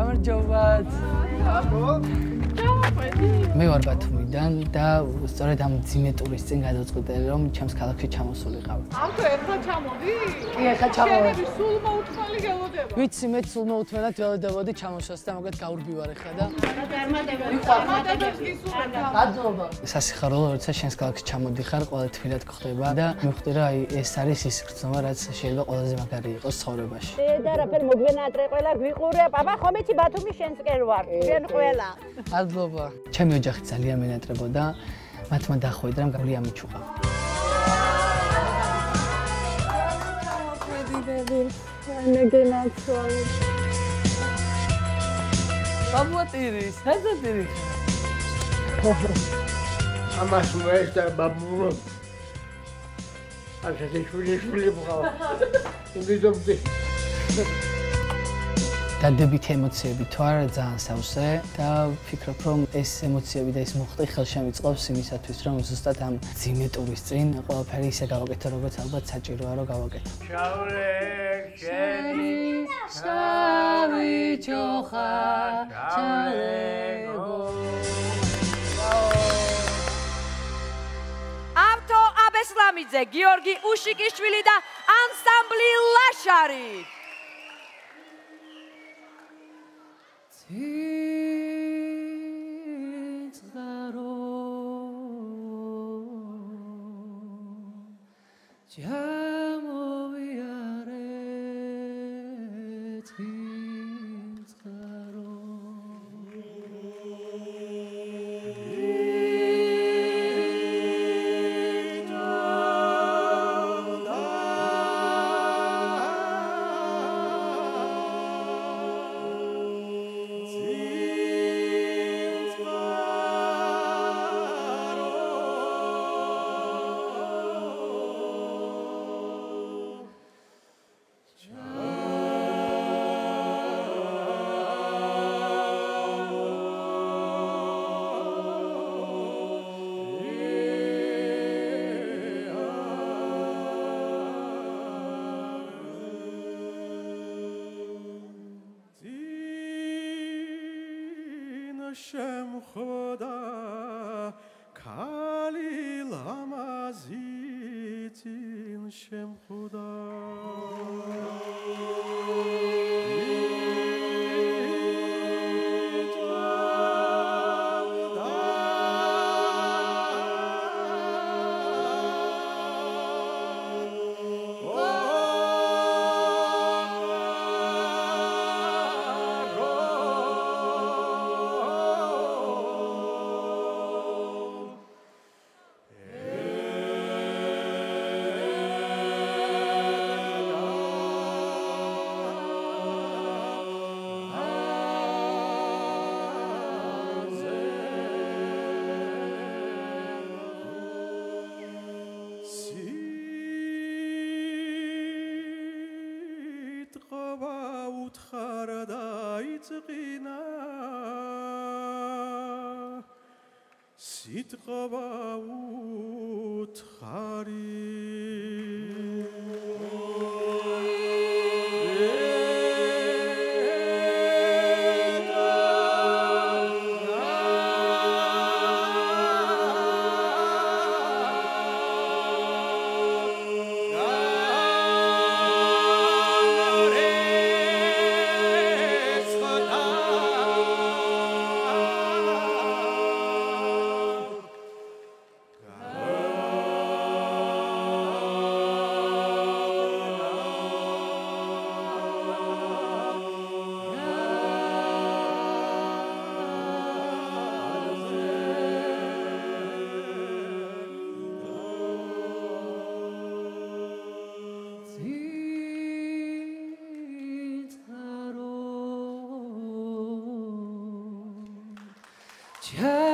გამარჯობათ. მე ვარ ბათუმიდან და სწორედ ამ ძიმე ტურის წინ გადავწყვიტე რომ ჩემს ქალაქში ჩამოსულიყავ. ამთო ერთხელ ჩამოდი? კი, ახლა ჩამოვედი. შენები სულ მოუთმალი გელოდება. ვიცი, მე სულ მოუთმენად ველოდებოდი ჩამოშვას და მოგეთ გაურბი ვარ ახლა და წარმატებებს გისურვებ. მადლობა. სასიხარულო როცა შენს ქალაქში ჩამოდიხარ, ყველა თბილად გხდება და მივხვდი რომ აი ეს არის ის გრძნობა, რაც შეიძლება ყველაზე მაგარი იყოს ცხოვრებაში. და რაფერ მოგვენატრე ყველა გვიყურებ. აბა ხომიცი ბათუმის შენსკენ ვარ. შენ ყველა. მადლობა. ჩემი ოჯახი ძალიან მენატრებოდა, მათმა დახვედრა რომ გული ამიჩუყა. ბაბუატირი, საძატირი. ამას მოეს და ბაბურო. ასეთი შვილი ბღავა. იმიდომდი. დადებითი ემოციები თუ არა ძალიან სავსე და ვფიქრობ რომ ეს ემოციები და ეს მოხდი ხელშემიწყობს იმისათვის რომ ზუსტად ამ ძიმე ტურის წინ ყველაფერი ისე გავაკეთო როგორც ალბათ საჭიროა რომ გავაკეთო. შავრე შენი შავი ჩოხა ჩალეგო ავთო აბესლამიძე, გიორგი უშიკიშვილი და ანსამბლი ლაშარი. Იცღარო ჩამოვიარე იცღარო شم خدا کالی لامازیتین شم خدا სიტყვაუთ ხარი Yeah.